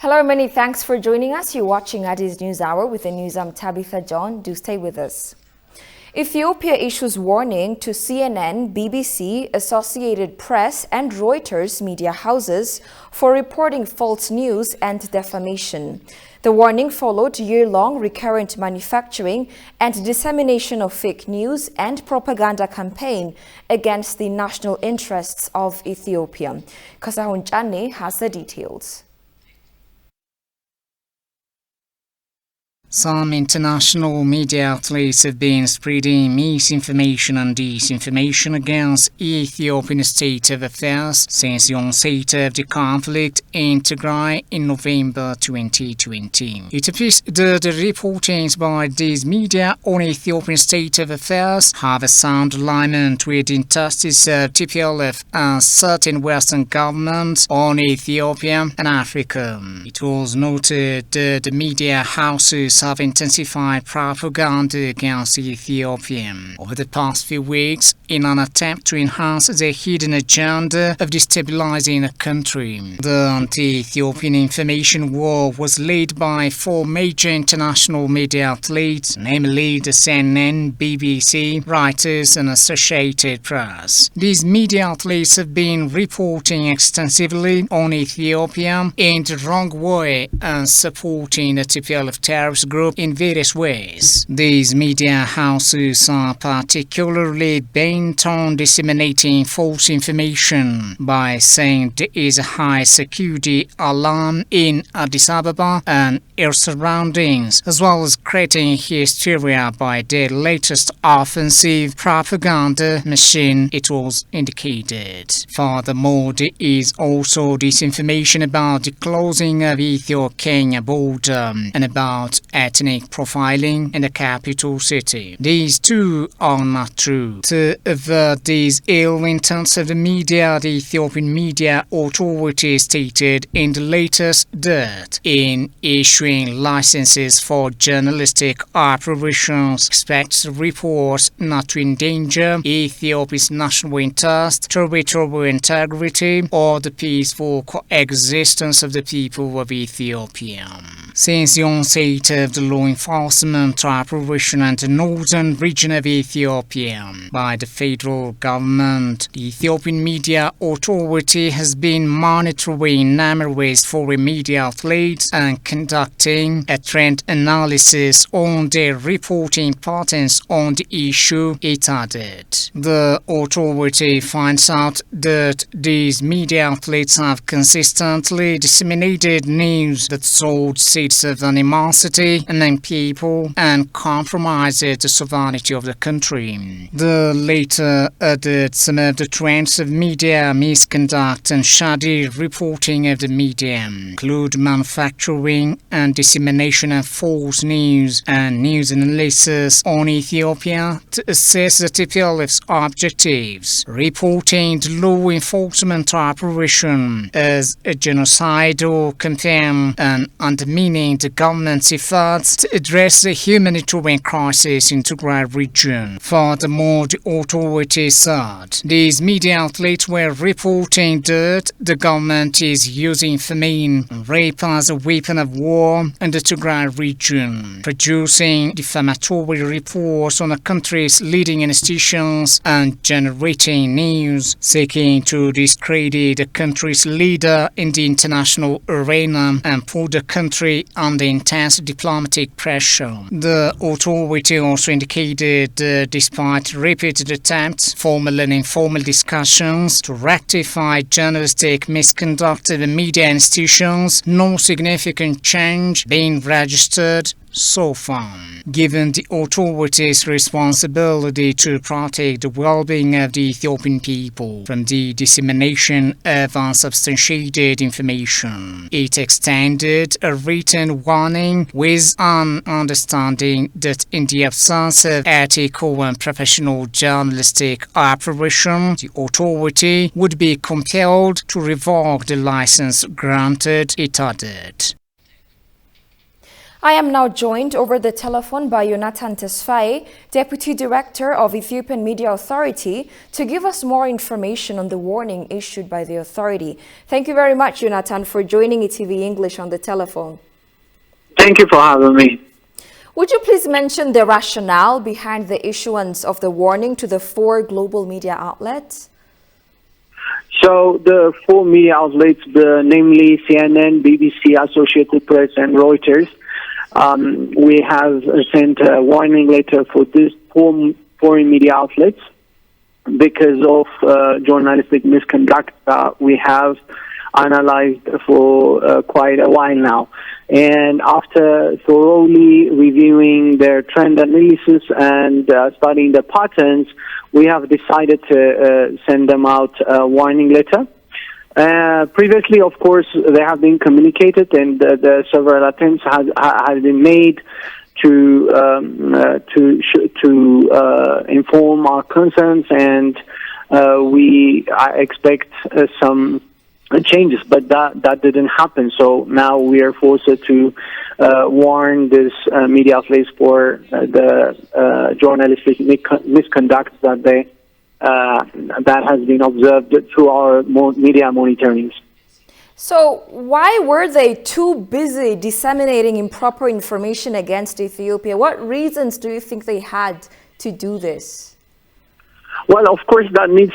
Hello, many thanks for joining us. You're watching Addis News Hour with the news. I'm Tabitha John. Do stay with us. Ethiopia issues warning to CNN, BBC, Associated Press and Reuters media houses for reporting false news and defamation. The warning followed year-long recurrent manufacturing and dissemination of fake news and propaganda campaign against the national interests of Ethiopia. Kasahun Chane has the details. Some international media outlets have been spreading misinformation and disinformation against Ethiopian state of affairs since the onset of the conflict in Tigray in November 2020. It appears that the reportings by these media on Ethiopian state of affairs have a sound alignment with the interests of TPLF and certain Western governments on Ethiopia and Africa. It was noted that the media houses have intensified propaganda against Ethiopia over the past few weeks in an attempt to enhance their hidden agenda of destabilizing the country. The anti-Ethiopian information war was led by four major international media outlets, namely the CNN, BBC, Reuters and Associated Press. These media outlets have been reporting extensively on Ethiopia in the wrong way and supporting the TPLF terrorist group in various ways. These media houses are particularly bent on disseminating false information by saying there is a high security alarm in Addis Ababa and its surroundings, as well as creating hysteria by their latest offensive propaganda machine, it was indicated. Furthermore, there is also disinformation about the closing of Ethiopia-Kenya border and about ethnic profiling in the capital city. These two are not true. To avert these ill intents of the media, the Ethiopian media authority stated in the latest that in issuing licenses for journalistic operations, expects reports not to endanger Ethiopia's national interest, territorial integrity, or the peaceful coexistence of the people of Ethiopia. Since the onset of the law enforcement operation in the northern region of Ethiopia by the federal government, the Ethiopian media authority has been monitoring numerous foreign media outlets and conducting a trend analysis on their reporting patterns on the issue, it added. The authority finds out that these media outlets have consistently disseminated news that sowed seeds of animosity among people and compromised the sovereignty of the country. The latter added some of the trends of media misconduct and shoddy reporting of the media include manufacturing and dissemination of false news and news analysis on Ethiopia to assess the TPLF's objectives, reporting the law enforcement operation as a genocidal campaign and undermining the government's efforts to address the humanitarian crisis in the Tigray region. Furthermore, the authorities said these media outlets were reporting that the government is using famine and rape as a weapon of war in the Tigray region, producing defamatory reports on the country's leading institutions and generating news seeking to discredit the country's leader in the international arena and put the country under intense diplomatic pressure. The authority also indicated that despite repeated attempts, formal and informal discussions to rectify journalistic misconduct of the media institutions, no significant change being registered so far. Given the authorities' responsibility to protect the well-being of the Ethiopian people from the dissemination of unsubstantiated information, it extended a written warning with an understanding that in the absence of ethical and professional journalistic operation, the authority would be compelled to revoke the license granted, it added. I am now joined over the telephone by Jonathan Tesfaye, Deputy Director of Ethiopian Media Authority, to give us more information on the warning issued by the authority. Thank you very much, Jonathan, for joining ETV English on the telephone. Thank you for having me. Would you please mention the rationale behind the issuance of the warning to the 4 global media outlets? So the 4 media outlets, namely CNN, BBC, Associated Press, and Reuters, we have sent a warning letter for these 4 foreign media outlets because of journalistic misconduct that we have analyzed for quite a while now. And after thoroughly reviewing their trend analysis and studying the patterns, we have decided to send them out a warning letter. Previously, of course, they have been communicated, and the several attempts has been made to inform our concerns, and we expect some changes, but that didn't happen. So now we are forced to warn this media outlets for the journalistic misconduct that has been observed through our media monitorings. So why were they too busy disseminating improper information against Ethiopia? What reasons do you think they had to do this? Well, of course, that needs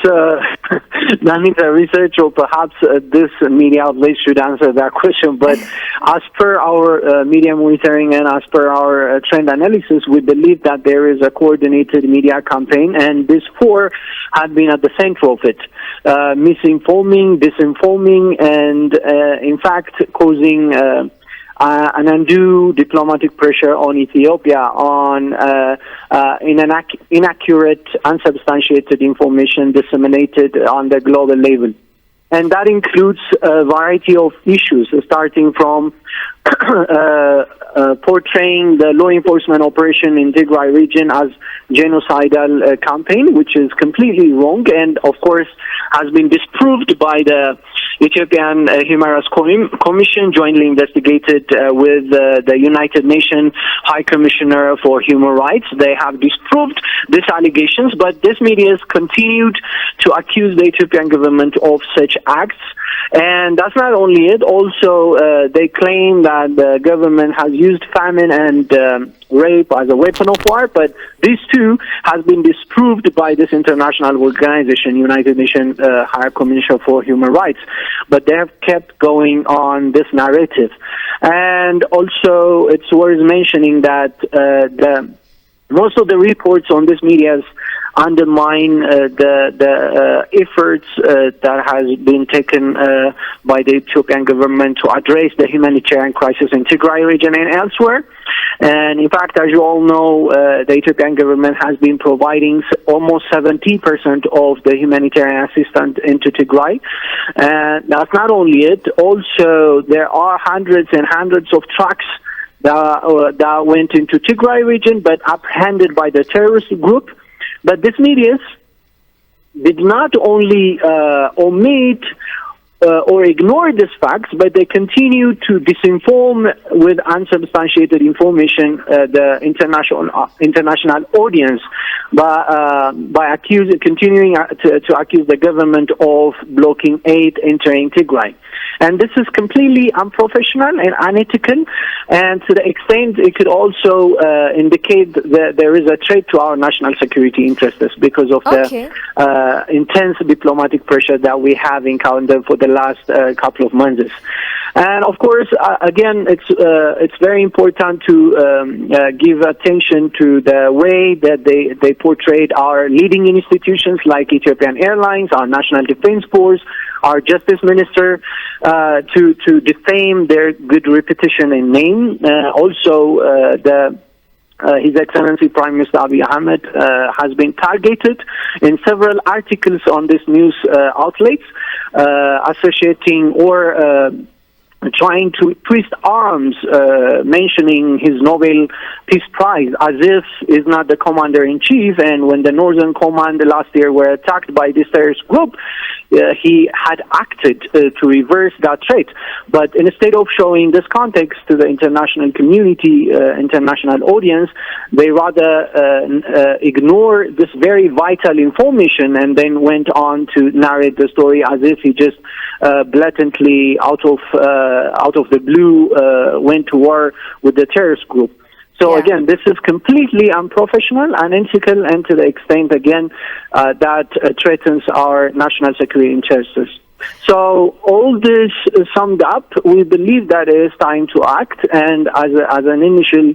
a research, or perhaps this media outlet should answer that question. But as per our media monitoring and as per our trend analysis, we believe that there is a coordinated media campaign, and these 4 had been at the center of it, misinforming, disinforming, and in fact causing an undue diplomatic pressure on Ethiopia on inaccurate, unsubstantiated information disseminated on the global level. And that includes a variety of issues, starting from portraying the law enforcement operation in Tigray region as genocidal campaign, which is completely wrong, and of course has been disproved by the Ethiopian Human Rights Commission, jointly investigated with the United Nations High Commissioner for Human Rights. They have disproved these allegations, but this media has continued to accuse the Ethiopian government of such acts. And that's not only it. Also, they claim that the government has used famine and rape as a weapon of war, but these two has been disproved by this international organization, United Nations High Commissioner for Human Rights. But they have kept going on this narrative. And also, it's worth mentioning that most of the reports on this media undermine the efforts that has been taken by the Ethiopian government to address the humanitarian crisis in Tigray region and elsewhere. And in fact, as you all know, the Ethiopian government has been providing almost 70% of the humanitarian assistance into Tigray. And that's not only it. Also, there are hundreds and hundreds of trucks that went into Tigray region, but apprehended by the terrorist group. But this media did not only omit or ignore these facts, but they continue to disinform with unsubstantiated information the international audience by continuing to accuse the government of blocking aid entering Tigray. And this is completely unprofessional and unethical, and to the extent it could also indicate that there is a threat to our national security interests because of the intense diplomatic pressure that we have encountered for the last couple of months. And of course, again, it's very important to give attention to the way that they portrayed our leading institutions like Ethiopian Airlines, our National Defense Force, our Justice Minister, to defame their good reputation and name. Also, His Excellency Prime Minister Abiy Ahmed has been targeted in several articles on this news outlets, associating or trying to twist arms, mentioning his Nobel Peace Prize as if he's not the commander-in-chief. And when the Northern Command last year were attacked by this terrorist group, he had acted to reverse that threat. But instead of showing this context to the international community, international audience, they rather ignore this very vital information and then went on to narrate the story as if he just blatantly out of the blue went to war with the terrorist group. So again, this is completely unprofessional and unethical, and to the extent again that threatens our national security interests. So all this summed up, we believe that it is time to act, and as an initial,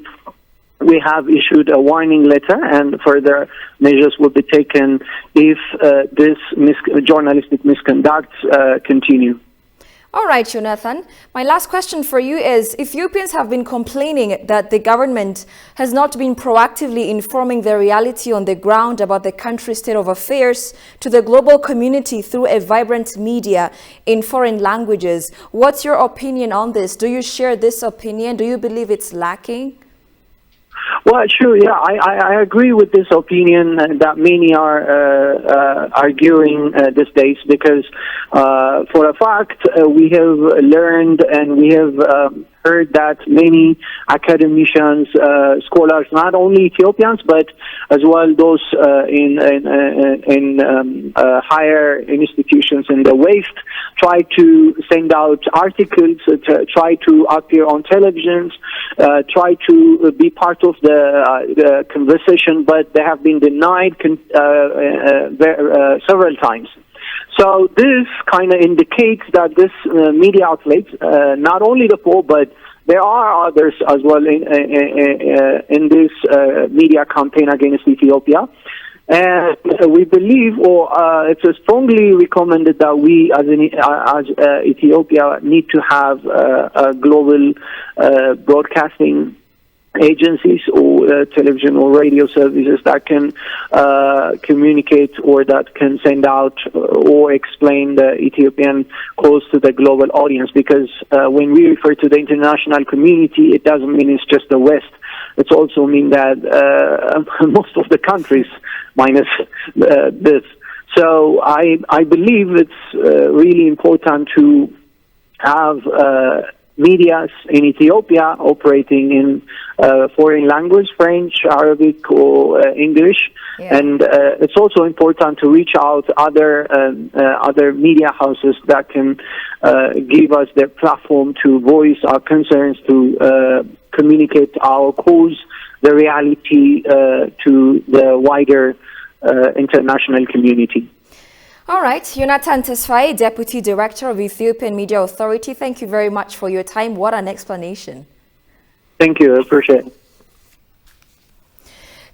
we have issued a warning letter, and further measures will be taken if this journalistic misconduct continue. All right, Jonathan. My last question for you is, Ethiopians have been complaining that the government has not been proactively informing the reality on the ground about the country's state of affairs to the global community through a vibrant media in foreign languages. What's your opinion on this? Do you share this opinion? Do you believe it's lacking? Well, sure, yeah, I agree with this opinion that many are arguing these days, because for a fact we have learned and we have heard that many academicians, scholars, not only Ethiopians but as well those in higher institutions in the West, try to send out articles, try to appear on television, try to be part of the conversation, but they have been denied several times. So this kind of indicates that this media outlets, not only the Pope, but there are others as well in this media campaign against Ethiopia. And we believe, or it's strongly recommended, that we as Ethiopia need to have a global broadcasting agencies or television or radio services that can communicate or that can send out or explain the Ethiopian cause to the global audience. Because when we refer to the international community, it doesn't mean it's just the West. It also means that most of the countries, minus this. So I believe it's really important to have medias in Ethiopia operating in foreign language, French, Arabic, or English. Yeah. And it's also important to reach out other media houses that can give us their platform to voice our concerns, to communicate our cause, the reality to the wider international community. All right, Jonathan Tesfaye, Deputy Director of Ethiopian Media Authority, thank you very much for your time. What an explanation. Thank you, I appreciate it.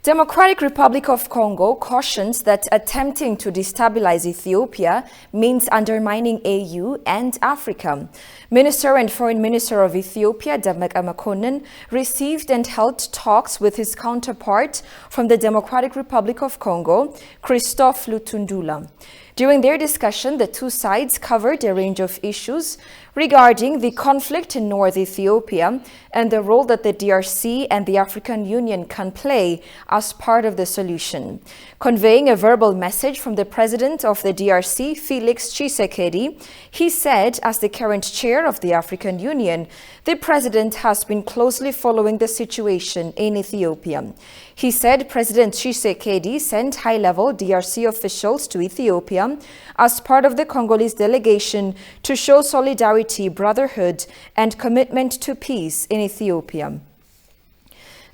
Democratic Republic of Congo cautions that attempting to destabilize Ethiopia means undermining AU and Africa. Minister and Foreign Minister of Ethiopia, Dammeka Mekonnen, received and held talks with his counterpart from the Democratic Republic of Congo, Christophe Lutundula. During their discussion, the two sides covered a range of issues regarding the conflict in North Ethiopia and the role that the DRC and the African Union can play as part of the solution. Conveying a verbal message from the president of the DRC, Felix Tshisekedi, he said, as the current chair of the African Union, the president has been closely following the situation in Ethiopia. He said President Tshisekedi sent high-level DRC officials to Ethiopia as part of the Congolese delegation to show solidarity, brotherhood, and commitment to peace in Ethiopia.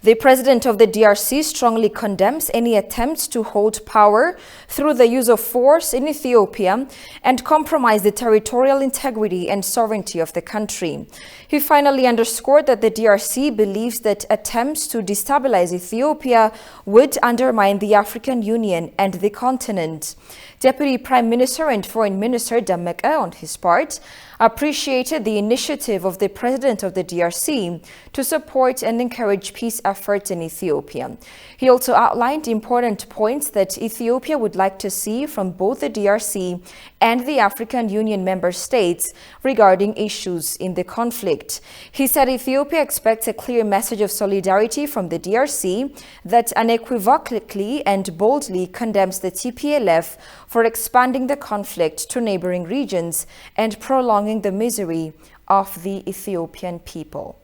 The president of the DRC strongly condemns any attempts to hold power through the use of force in Ethiopia and compromise the territorial integrity and sovereignty of the country. He finally underscored that the DRC believes that attempts to destabilize Ethiopia would undermine the African Union and the continent. Deputy Prime Minister and Foreign Minister Dammeka, on his part, appreciated the initiative of the President of the DRC to support and encourage peace efforts in Ethiopia. He also outlined important points that Ethiopia would like to see from both the DRC and the African Union member states regarding issues in the conflict. He said Ethiopia expects a clear message of solidarity from the DRC that unequivocally and boldly condemns the TPLF for expanding the conflict to neighboring regions and prolonging the misery of the Ethiopian people.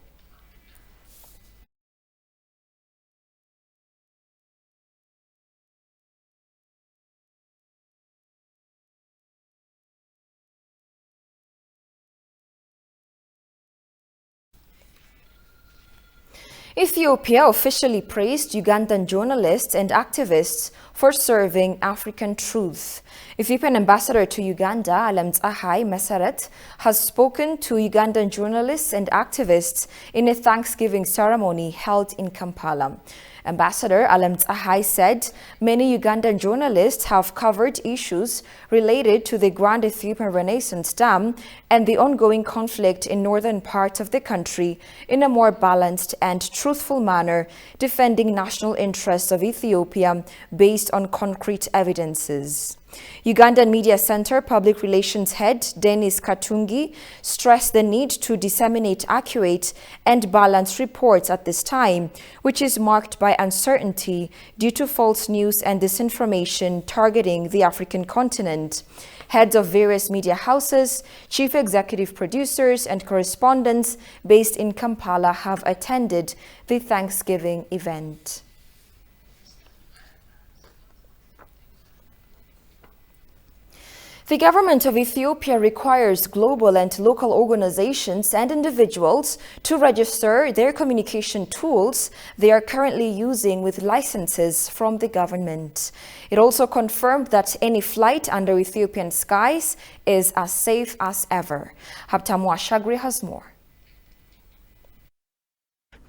Ethiopia officially praised Ugandan journalists and activists for serving African truth. Ethiopian ambassador to Uganda, Alam Tsahai Meseret, has spoken to Ugandan journalists and activists in a Thanksgiving ceremony held in Kampala. Ambassador Alam Tsahai said many Ugandan journalists have covered issues related to the Grand Ethiopian Renaissance Dam and the ongoing conflict in northern parts of the country in a more balanced and truthful manner, defending national interests of Ethiopia based on concrete evidences. Ugandan Media Center Public Relations Head Dennis Katungi stressed the need to disseminate accurate and balanced reports at this time, which is marked by uncertainty due to false news and disinformation targeting the African continent. Heads of various media houses, chief executive producers, and correspondents based in Kampala have attended the Thanksgiving event. The government of Ethiopia requires global and local organizations and individuals to register their communication tools they are currently using with licenses from the government. It also confirmed that any flight under Ethiopian skies is as safe as ever. Habtamu Ashagri has more.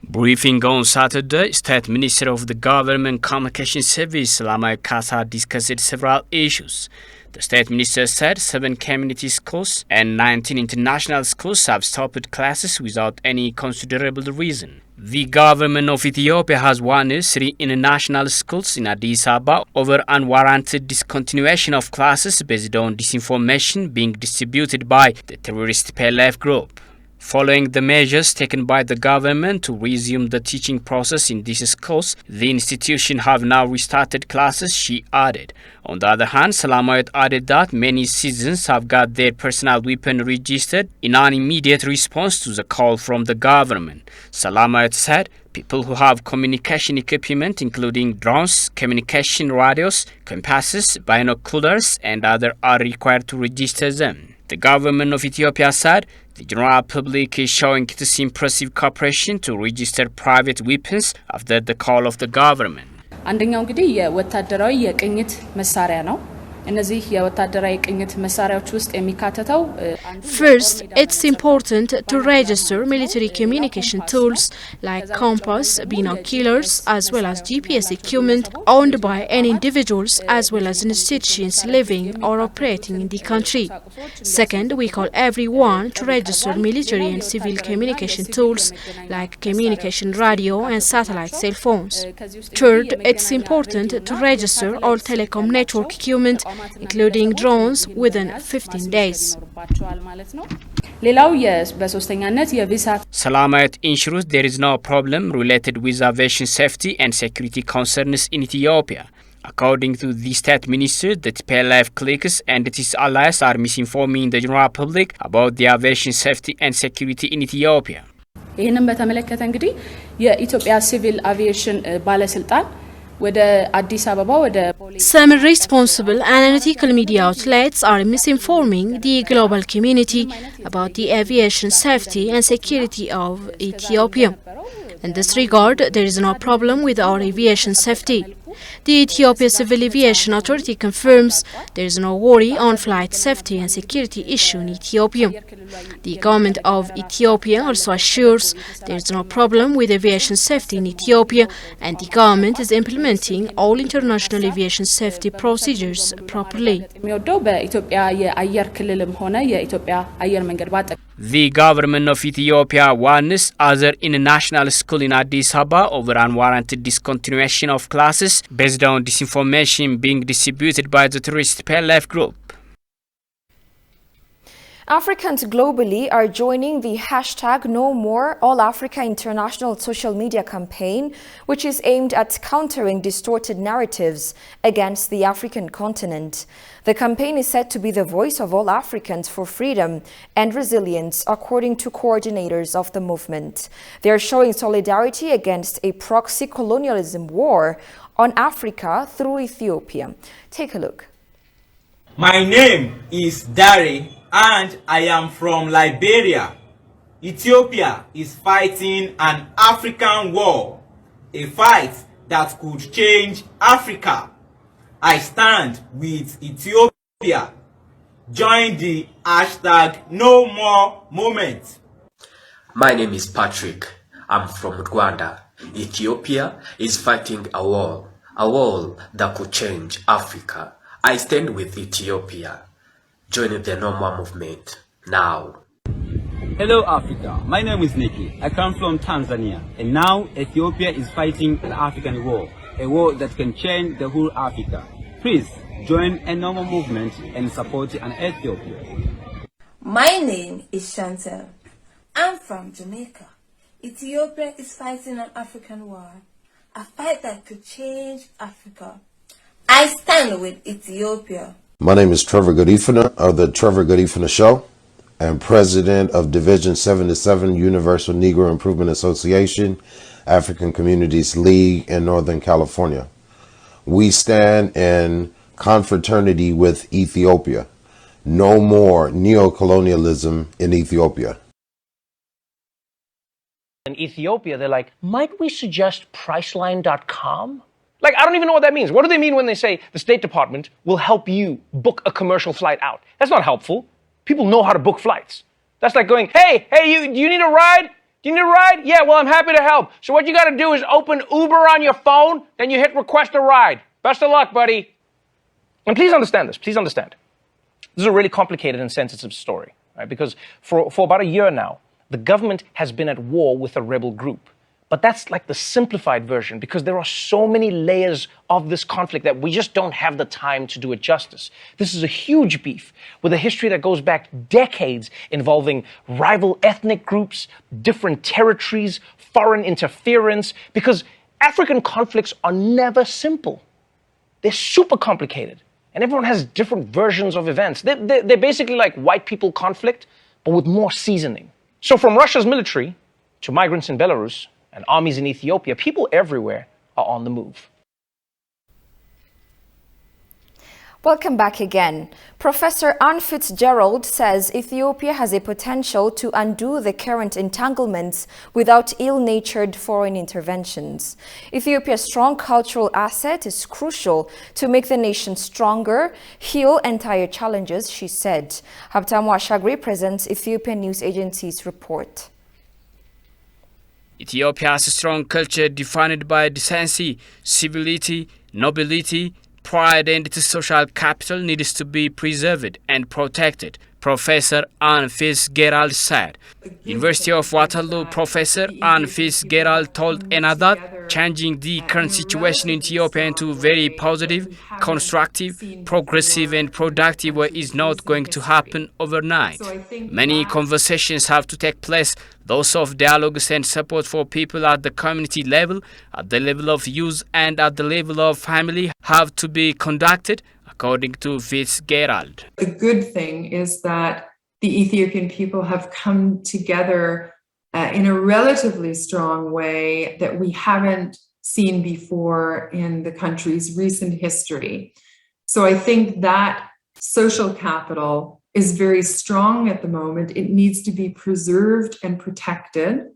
Briefing on Saturday, State Minister of the Government Communication Service, Lamai Kasa, discussed several issues. The State Minister said 7 community schools and 19 international schools have stopped classes without any considerable reason. The government of Ethiopia has warned 3 international schools in Addis Ababa over unwarranted discontinuation of classes based on disinformation being distributed by the terrorist PLF group. Following the measures taken by the government to resume the teaching process in these schools, the institution have now restarted classes, she added. On the other hand, Salamayat added that many citizens have got their personal weapon registered in an immediate response to the call from the government. Salamayat said people who have communication equipment including drones, communication radios, compasses, binoculars and other are required to register them. The government of Ethiopia said the general public is showing its impressive cooperation to register private weapons after the call of the government. አንደኛው እንግዲህ የወታደራዊ የቅኝት መሳሪያ ነው። እነዚህ የወታደራዊ ቅኝት መሳሪያዎች ውስጥ የሚካተተው First, it's important to register military communication tools like compass, binoculars, as well as GPS equipment owned by any individuals as well as institutions living or operating in the country. Second, we call everyone to register military and civil communication tools like communication radio and satellite cell phones. Third, it's important to register all telecom network equipment including drones within 15 days. Salamayat ensures there is no problem related with aviation safety and security concerns in Ethiopia. According to the State Minister, the PLF cliques and its allies are misinforming the general public about the aviation safety and security in Ethiopia. ይህንን በተመለከተ እንግዲህ የኢትዮጵያ ሲቪል አቪዬሽን ባለስልጣን Some responsible analytical media outlets are misinforming the global community about the aviation safety and security of Ethiopia. In this regard, there is no problem with our aviation safety. The Ethiopia Civil Aviation Authority confirms there is no worry on flight safety and security issue in Ethiopia. The government of Ethiopia also assures there is no problem with aviation safety in Ethiopia, and the government is implementing all international aviation safety procedures properly. The government of Ethiopia warns other international schools in Addis Ababa over unwarranted discontinuation of classes based on disinformation being distributed by the terrorist PLF group. Africans globally are joining the hashtag No More All Africa International social media campaign, which is aimed at countering distorted narratives against the African continent. The campaign is said to be the voice of all Africans for freedom and resilience, according to coordinators of the movement. They are showing solidarity against a proxy colonialism war on Africa through Ethiopia. Take a look. My name is Dare, and I am from Liberia. Ethiopia is fighting an African war, a fight that could change Africa. I stand with Ethiopia. Join the hashtag No More Moment. My name is Patrick. I'm from Rwanda. Ethiopia is fighting a war that could change Africa. I stand with Ethiopia. Join the No More movement now. Hello Africa, my name is Nikki. I come from Tanzania, and now Ethiopia is fighting an African war, a war that can change the whole Africa. Please join a No More movement and support an Ethiopia. My name is Chantel. I'm from Jamaica. Ethiopia is fighting an African war, a fight that could change Africa. I stand with Ethiopia. My name is Trevor Godifuna of the Trevor Godifuna Show. I'm president of Division 77 Universal Negro Improvement Association, African Communities League in Northern California. We stand in confraternity with Ethiopia. No more neocolonialism in Ethiopia. In Ethiopia, they're like, might we suggest Priceline.com? Like, I don't even know what that means. What do they mean when they say the State Department will help you book a commercial flight out? That's not helpful. People know how to book flights. That's like going, hey, do you need a ride? Do you need a ride? Yeah, well, I'm happy to help. So what you got to do is open Uber on your phone, then you hit request a ride. Best of luck, buddy. And please understand this. Please understand. This is a really complicated and sensitive story, right? Because for about a year now, the government has been at war with a rebel group. But that's like the simplified version, because there are so many layers of this conflict that we just don't have the time to do it justice. This is a huge beef with a history that goes back decades, involving rival ethnic groups, different territories, foreign interference, because African conflicts are never simple. They're super complicated, and everyone has different versions of events. They're basically like white people conflict, but with more seasoning. So from Russia's military to migrants in Belarus, and armies in Ethiopia, people everywhere are on the move. Welcome back again. Professor Anne Fitzgerald says Ethiopia has a potential to undo the current entanglements without ill-natured foreign interventions. Ethiopia's strong cultural asset is crucial to make the nation stronger, heal entire challenges, she said. Habtamu Ashagri presents Ethiopian News Agency's report. Ethiopia has a strong culture defined by decency, civility, nobility, pride, and its social capital needs to be preserved and protected, Professor Anne Fitzgerald said. University of Waterloo Professor Anne Fitzgerald told another, changing the current situation in Ethiopia into very positive, constructive, progressive and productive way is not going to happen overnight. Many conversations have to take place, those of dialogues and support for people at the community level, at the level of youth and at the level of family have to be conducted, according to Fitzgerald. The good thing is that the Ethiopian people have come together in a relatively strong way that we haven't seen before in the country's recent history. So I think that social capital is very strong at the moment. It needs to be preserved and protected.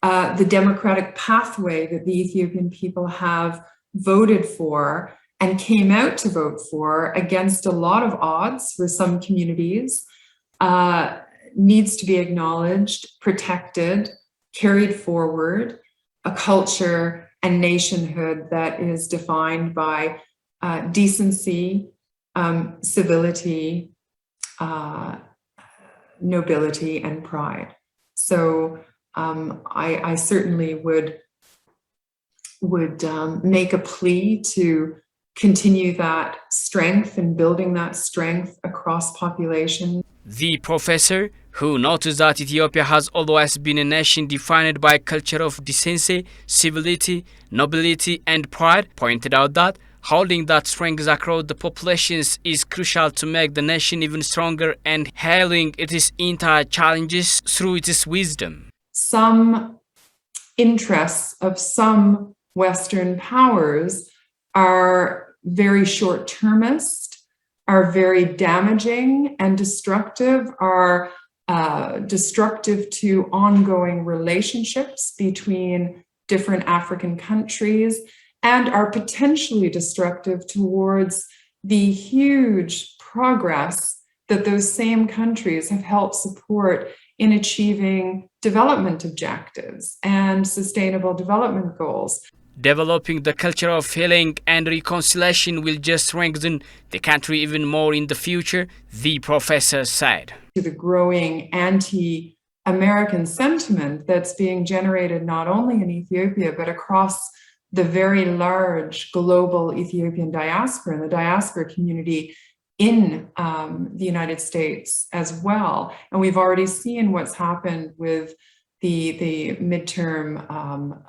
The democratic pathway that the Ethiopian people have voted for and came out to vote for against a lot of odds for some communities needs to be acknowledged, protected, carried forward, a culture and nationhood that is defined by decency, civility, nobility, and pride. So I certainly would make a plea to continue that strength and building that strength across populations. The professor, who noticed that Ethiopia has always been a nation defined by a culture of decency, civility, nobility, and pride, pointed out that holding that strength across the populations is crucial to make the nation even stronger and handling its entire challenges through its wisdom. Some interests of some Western powers are very short-termist, are very damaging and destructive, are destructive to ongoing relationships between different African countries, and are potentially destructive towards the huge progress that those same countries have helped support in achieving development objectives and sustainable development goals. Developing the culture of healing and reconciliation will just strengthen the country even more in the future, the professor said. To the growing anti-American sentiment that's being generated not only in Ethiopia, but across the very large global Ethiopian diaspora and the diaspora community in the United States as well. And we've already seen what's happened with the midterm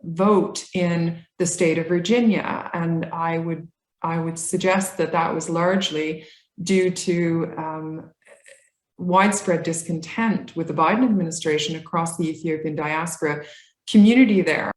vote in the state of Virginia. And I would suggest that that was largely due to widespread discontent with the Biden administration across the Ethiopian diaspora community there.